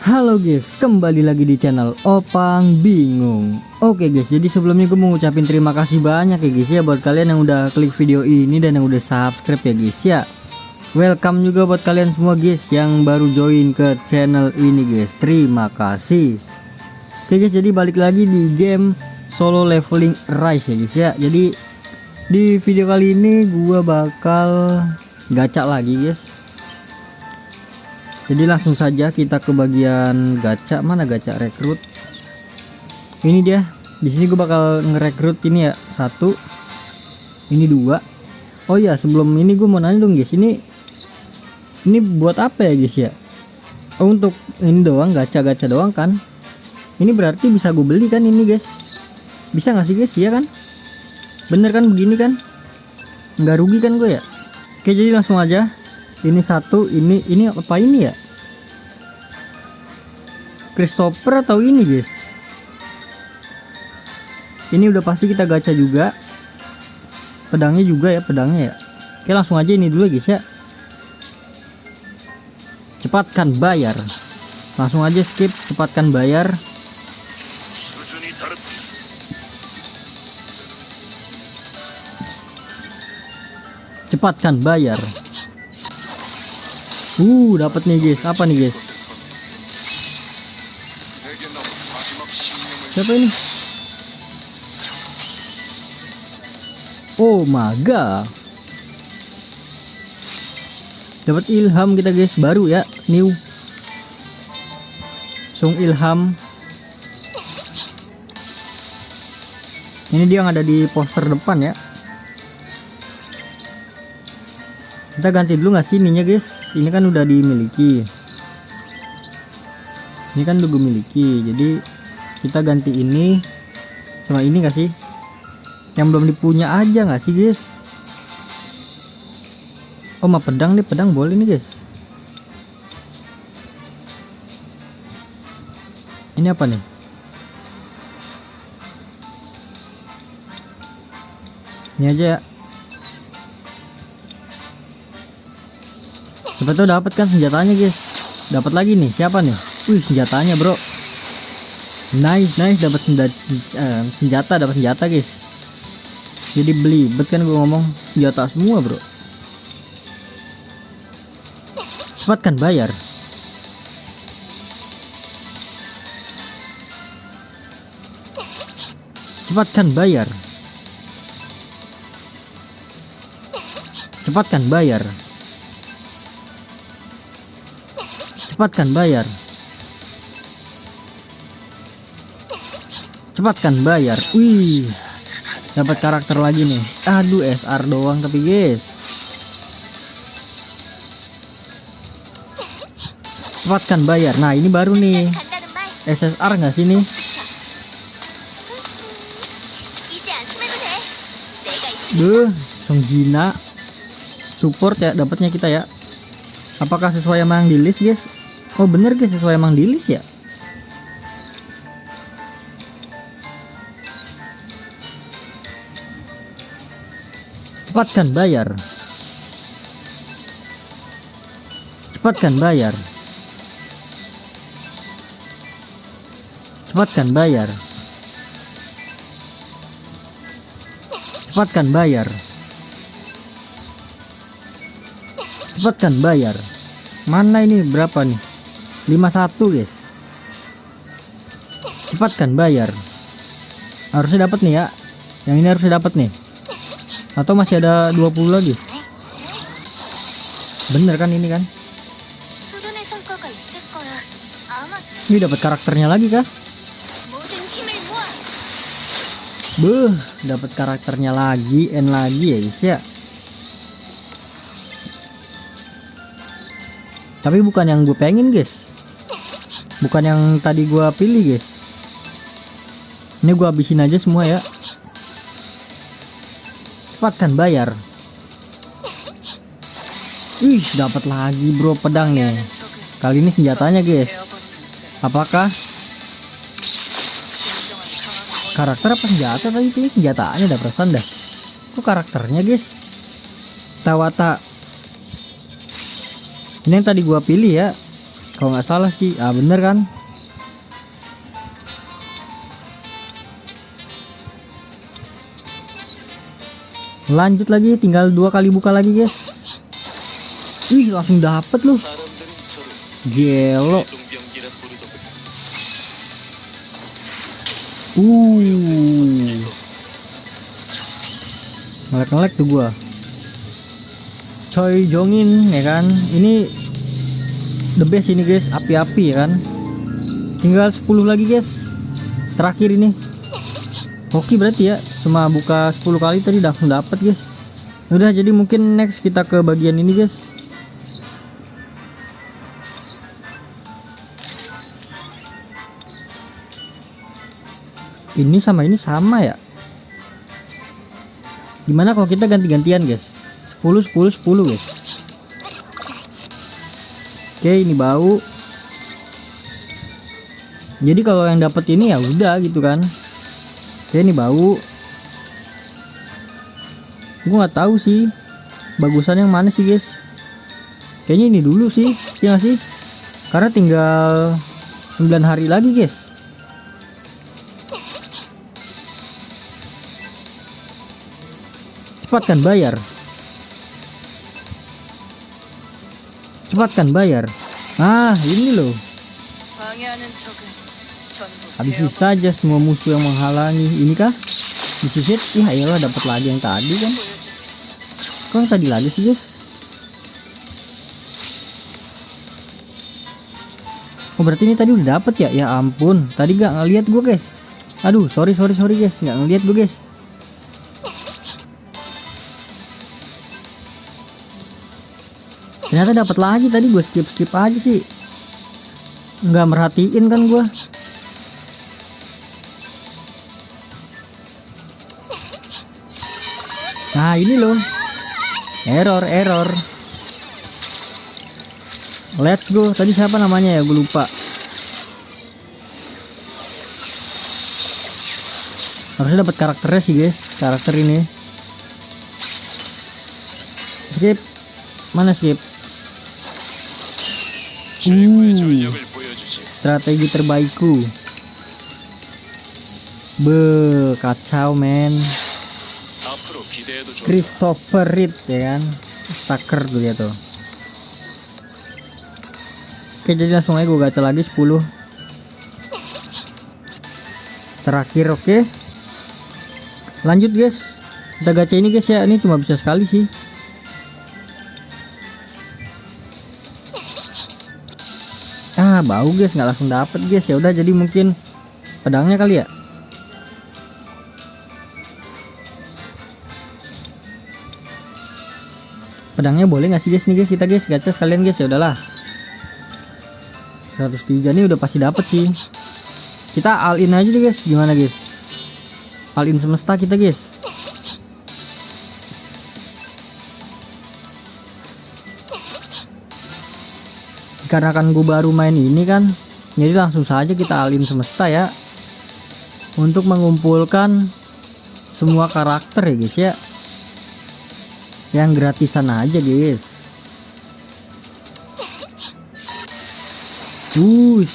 Halo guys, kembali lagi di channel Opang Bingung. Oke guys, jadi sebelumnya gue mau ngucapin terima kasih banyak ya guys ya buat kalian yang udah klik video ini dan yang udah subscribe ya guys ya. Welcome juga buat kalian semua guys yang baru join ke channel ini guys. Terima kasih. Oke guys, jadi balik lagi di game Solo Leveling Rise ya guys ya. Jadi di video kali ini gue bakal gacha lagi guys. Jadi langsung saja kita ke bagian gacha. Mana gacha rekrut? Ini dia. Di sini gue bakal ngerekrut ini ya, 1. Ini 2. Oh ya, sebelum ini gue mau nanya dong guys, ini buat apa ya guys ya? Oh, untuk ini doang, gacha-gacha doang kan? Ini berarti bisa gue beli kan ini guys? Bisa nggak sih guys? Iya kan? Bener kan begini kan? Nggak rugi kan gue ya? Oke, jadi langsung aja. Ini 1, ini apa ini ya? Christopher atau ini guys? Ini udah pasti kita gacha juga. Pedangnya juga ya, pedangnya ya. Oke, langsung aja ini dulu guys ya. Cepatkan bayar. Langsung aja skip, cepatkan bayar. Cepatkan bayar. Dapat nih guys. Apa nih guys? Siapa ini? Oh maga. Dapat ilham kita guys, baru ya, new. Sung ilham. Ini dia yang ada di poster depan ya. Kita ganti dulu nggak sih ininya guys? Ini kan udah dimiliki. Ini kan udah gue miliki. Jadi kita ganti ini sama ini nggak sih? Yang belum dipunya aja nggak sih guys? Oh, mah pedang nih, pedang boleh nih guys. Ini apa nih? Ini aja ya. Siapa tuh dapat kan senjatanya guys. Dapat lagi nih, siapa nih? Wih, senjatanya bro. Nice dapat senjata, dapat senjata guys. Jadi beli, bet kan gue ngomong senjata semua bro. Cepatkan bayar. Cepatkan bayar. Cepatkan bayar. Cepatkan bayar. Cepatkan bayar. Wih, dapat karakter lagi nih. Aduh, SR doang tapi guys. Cepatkan bayar. Nah, ini baru nih. SSR nggak sih nih? Song Jina support ya dapatnya kita ya. Apakah sesuai sama yang di list guys? Oh bener guys, sesuai emang di list ya. Cepatkan bayar. Cepatkan bayar. Cepatkan bayar. Cepatkan bayar. Cepatkan bayar. Mana ini berapa nih? 51 guys. Cepatkan bayar. Harusnya dapat nih ya. Yang ini harusnya dapat nih. Atau masih ada 20 lagi? Bener kan ini kan? Ini dapat karakternya lagi kah? Dapat karakternya lagi, N lagi ya guys ya. Tapi bukan yang gue pengen guys. Bukan yang tadi gue pilih guys. Ini gue habisin aja semua ya. Cepatkan bayar. Wih, dapat lagi bro pedang nih. Kali ini senjatanya guys. Apakah karakter apa senjata tadi? Ini senjatanya, ada perasaan dah. Kok karakternya guys? Tawata. Ini yang tadi gua pilih ya. Kalau nggak salah sih, bener kan? Lanjut lagi, tinggal 2 kali buka lagi guys. Wih, langsung dapet loh. Gelo. Ngelek-ngelek tuh gua. Choi Jongin ya kan. Ini the best ini guys, api-api ya kan. Tinggal 10 lagi guys. Terakhir ini. Oke berarti ya, cuma buka 10 kali tadi langsung dapet guys. Udah, jadi mungkin next kita ke bagian ini guys. Ini sama ya. Gimana kalau kita ganti-gantian guys? 10 guys. Oke, ini bau. Jadi kalau yang dapat ini ya udah gitu kan. Oke, ini bau. Gue nggak tahu sih bagusan yang mana sih guys. Kayaknya ini dulu sih, ya nggak sih? Karena tinggal 9 hari lagi guys. Cepatkan bayar. Ini loh. Habisi saja semua musuh yang menghalangi. Ini kah? Disisir. Ayolah, dapat lagi yang tadi kan. Kok yang tadi lagi sih guys? Oh berarti ini tadi udah dapet ya? Ya ampun, tadi gak ngeliat gue guys. Aduh, sorry guys, gak ngeliat gue guys. Ternyata dapat lagi tadi, gue skip aja sih. Nggak merhatiin kan gue. Nah ini loh. Error. Let's go. Tadi siapa namanya ya? Gue lupa. Harusnya dapat karakternya sih guys. Karakter ini. Skip. Mana skip? Strategi terbaikku. Kacau men. Christopher Reed ya kan. Stacker tuh dia tuh. Oke, jadi langsung aja gue gacha lagi 10 terakhir. Oke, lanjut guys, kita gacha ini guys ya. Ini cuma bisa sekali sih. Bau guys, nggak langsung dapet guys. Ya udah, jadi mungkin pedangnya kali ya. Pedangnya boleh nggak sih guys? Nih guys, kita guys gacha sekalian guys. Ya udahlah, 103 nih udah pasti dapet sih. Kita all in aja deh guys. Gimana guys? All in semesta kita guys. Karena kan gue baru main ini kan, jadi langsung saja kita all in semesta ya, untuk mengumpulkan semua karakter ya guys ya, yang gratisan aja guys.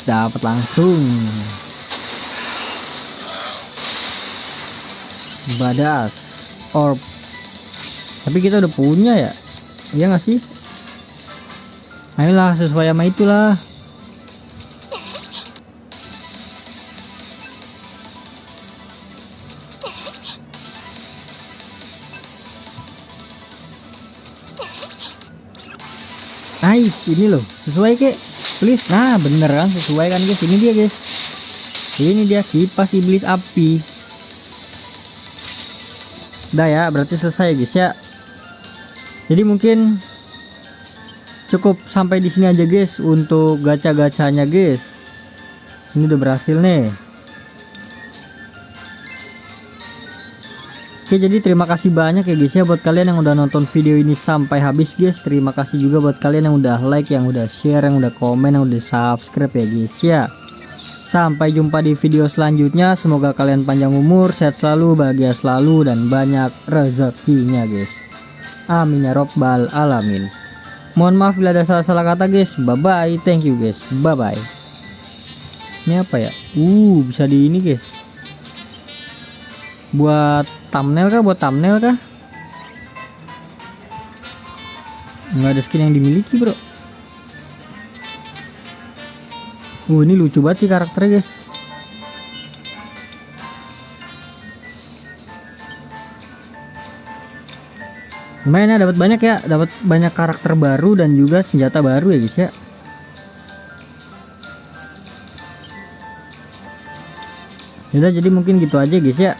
Dapat langsung. Badass orb. Tapi kita udah punya ya, iya nggak sih? Ayolah, sesuai sama itulah. Nice, ini loh, sesuai kek, please. Nah bener kan, sesuai kan guys. Ini dia guys, ini dia kipas iblis api. Udah ya, berarti selesai guys ya. Jadi mungkin cukup sampai di sini aja guys untuk gacha-gachanya guys. Ini udah berhasil nih. Oke, jadi terima kasih banyak ya guys ya buat kalian yang udah nonton video ini sampai habis guys. Terima kasih juga buat kalian yang udah like, yang udah share, yang udah komen, yang udah subscribe ya guys ya. Sampai jumpa di video selanjutnya. Semoga kalian panjang umur, sehat selalu, bahagia selalu, dan banyak rezekinya guys. Amin ya robbal alamin. Mohon maaf bila ada salah-salah kata guys. Bye bye, thank you guys, bye bye. Ini apa ya? Bisa di ini guys, buat thumbnail kah? Nggak ada skin yang dimiliki bro. Ini lucu banget sih karakternya guys. Lumayan ya, dapat banyak ya, dapat banyak karakter baru dan juga senjata baru ya guys ya. Jadi mungkin gitu aja guys ya.